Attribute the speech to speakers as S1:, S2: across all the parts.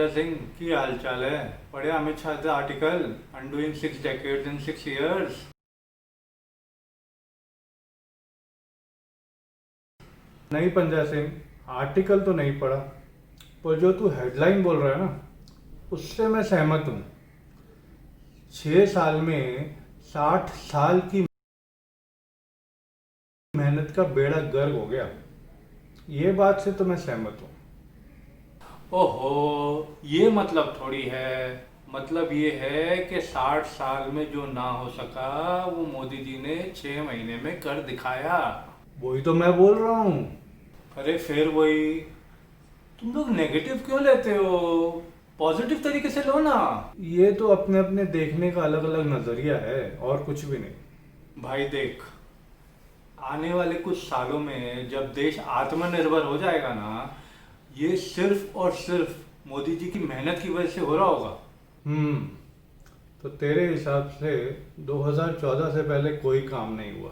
S1: पंजा सिंह की हाल चाल है? पढ़े अमित शाह का article undoing 6 decades in 6 years? नहीं पंजा सिंह, आर्टिकल तो नहीं पढ़ा, पर जो तू हेडलाइन बोल रहा है ना, उससे मैं सहमत हूँ। 6 साल में 60 साल की मेहनत का बेड़ा गर्क हो गया। ये बात से तो मैं सहमत हूँ। ओहो, ये मतलब थोड़ी है। मतलब ये है कि 60 साल में जो ना हो सका वो मोदी जी ने 6 महीने में कर दिखाया। वही तो मैं बोल रहा हूँ। अरे फिर वही, तुम लोग नेगेटिव क्यों लेते हो? पॉजिटिव तरीके से लो ना। ये तो अपने अपने देखने का अलग अलग नजरिया है और कुछ भी नहीं। भाई देख, आने वाले कुछ सालों में जब देश आत्मनिर्भर हो जाएगा ना, ये सिर्फ और सिर्फ मोदी जी की मेहनत की वजह से हो रहा होगा। तो तेरे हिसाब से 2014 से पहले कोई काम नहीं हुआ?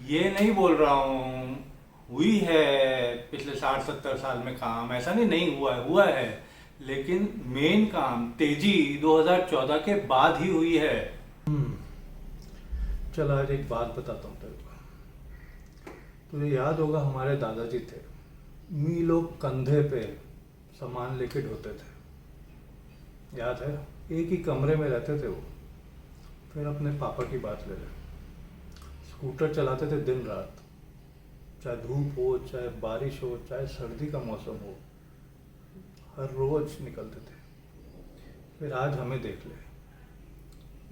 S1: ये नहीं बोल रहा हूँ, हुई है पिछले 60-70 साल में काम, ऐसा नहीं हुआ है, हुआ है। लेकिन मेन काम तेजी 2014 के बाद ही हुई है। चल आज एक बात बताता हूँ तेरे को। तुझे याद होगा हमारे दादाजी थे, मीलों कंधे पे सामान लेके ढोते थे, याद है? एक ही कमरे में रहते थे वो। फिर अपने पापा की बात ले ले, स्कूटर चलाते थे दिन रात, चाहे धूप हो, चाहे बारिश हो, चाहे सर्दी का मौसम हो, हर रोज निकलते थे। फिर आज हमें देख ले,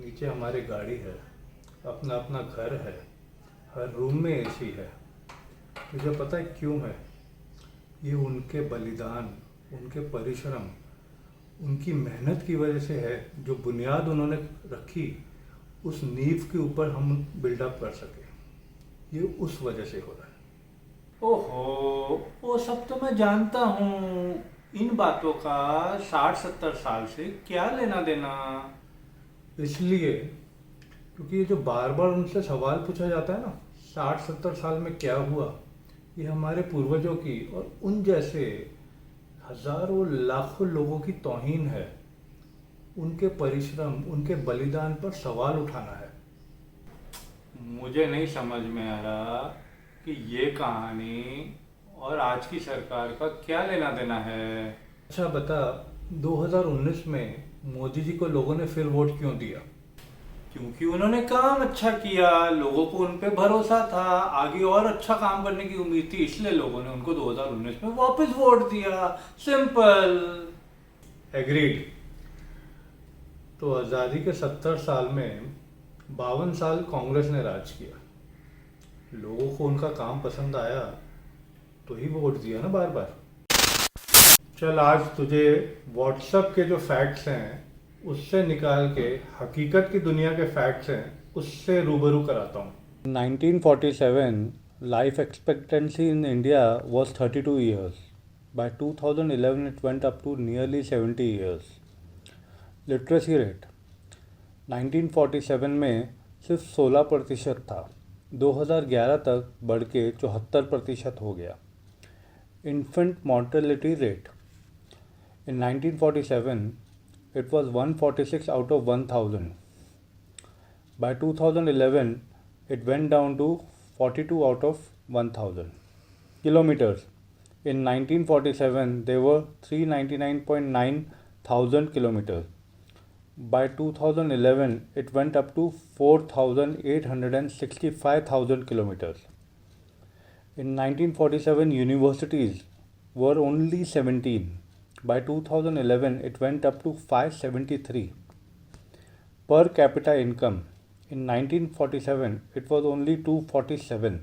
S1: नीचे हमारी गाड़ी है, अपना अपना घर है, हर रूम में एसी है। तुझे पता है क्यों है? ये उनके बलिदान, उनके परिश्रम, उनकी मेहनत की वजह से है। जो बुनियाद उन्होंने रखी, उस नींव के ऊपर हम बिल्डअप कर सके, ये उस वजह से हो रहा है। ओहो, वो सब तो मैं जानता हूँ। इन बातों का 60-70 साल से क्या लेना देना? इसलिए क्योंकि ये जो बार बार उनसे सवाल पूछा जाता है ना, 60-70 साल में क्या हुआ, ये हमारे पूर्वजों की और उन जैसे हजारों लाखों लोगों की तौहीन है। उनके परिश्रम, उनके बलिदान पर सवाल उठाना है। मुझे नहीं समझ में आ रहा कि ये कहानी और आज की सरकार का क्या लेना देना है। अच्छा बता, 2019 में मोदी जी को लोगों ने फिर वोट क्यों दिया? क्योंकि उन्होंने काम अच्छा किया, लोगों को उन पे भरोसा था, आगे और अच्छा काम करने की उम्मीद थी, इसलिए लोगों ने उनको 2019 में वापस वोट दिया। सिंपल। एग्रीड। तो आज़ादी के 70 साल में 52 साल कांग्रेस ने राज किया, लोगों को उनका काम पसंद आया तो ही वोट दिया ना बार बार। चल आज तुझे व्हाट्सएप के जो फैक्ट्स हैं उससे निकाल के हकीकत की दुनिया के फैक्ट्स हैं उससे रूबरू कराता हूँ। 1947 life expectancy in India was 32 years. By 2011 it went up to nearly 70 years. Literacy rate 1947 में सिर्फ 16% था, 2011 तक बढ़ के 74% हो गया। Infant mortality rate in 1947 it was 146 out of 1000. By 2011 it went down to 42 out of 1000. Kilometers in 1947 there were 399.9 thousand kilometers. By 2011 it went up to 4,865,000 kilometers. In 1947 universities were only 17. By 2011 it went up to 573. Per capita income in 1947 it was only 247.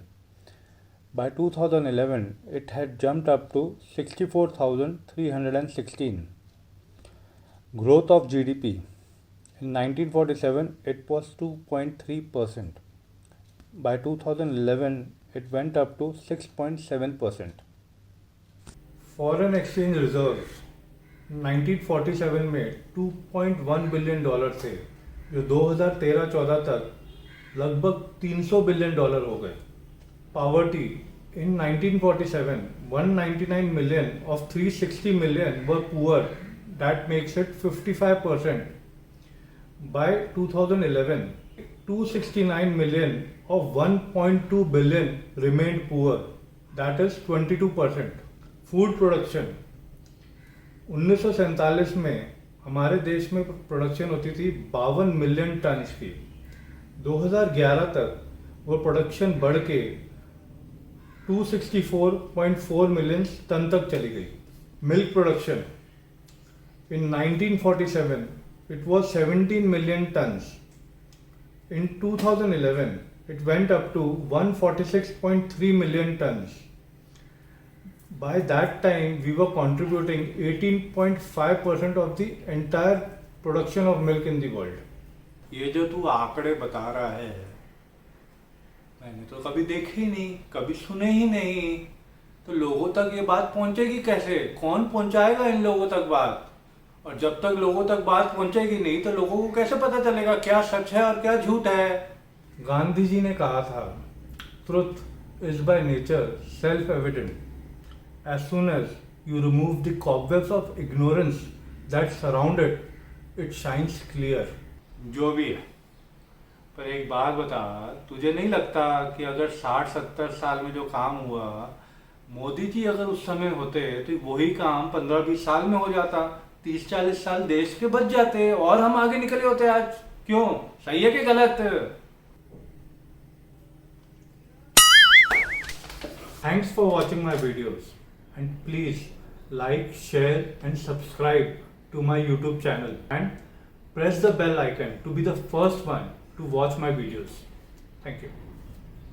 S1: By 2011 it had jumped up to 64,316. Growth of GDP in 1947 it was 2.3%. By 2011 it went up to 6.7%. Foreign exchange reserve 1947 में $2.1 billion थे, जो 2013-14 तक लगभग $300 billion हो गए। Poverty In 1947, 199 million of 360 million were poor. That makes it 55%. By 2011, 269 million of 1.2 billion remained poor. That is 22%. Food production. 1947 में हमारे देश में प्रोडक्शन होती थी 52 मिलियन टन्स की। 2011 तक वो प्रोडक्शन बढ़ के 264.4 मिलियन टन तक चली गई। Milk production in 1947 it was 17 million tons. In 2011 it went up to 146.3 million tons. By that time we were contributing 18.5% of the entire production of milk in the world.
S2: ये जो तू आंकड़े बता रहा है मैंने तो कभी देखे ही नहीं, कभी सुने ही नहीं। तो लोगों तक ये बात पहुंचेगी कैसे? कौन पहुंचाएगा इन लोगों तक बात? और जब तक लोगों तक बात पहुंचेगी नहीं तो लोगों को कैसे पता चलेगा क्या सच है और क्या झूठ है?
S1: गांधी जी ने कहा था, truth is by nature self evident. As soon as you remove the cobwebs of ignorance that surround it, it shines clear.
S2: जो भी है, पर एक बात बता, तुझे नहीं लगता कि अगर 60-70 साल में जो काम हुआ, मोदी जी अगर उस समय होते तो वही काम 15-20 साल में हो जाता, 30-40 साल देश के बच जाते और हम आगे निकले होते आज? क्यों? सही है कि गलत?
S1: Thanks for watching my videos and please like, share and subscribe to my YouTube channel and press the bell icon to be the first one to watch my videos. Thank you.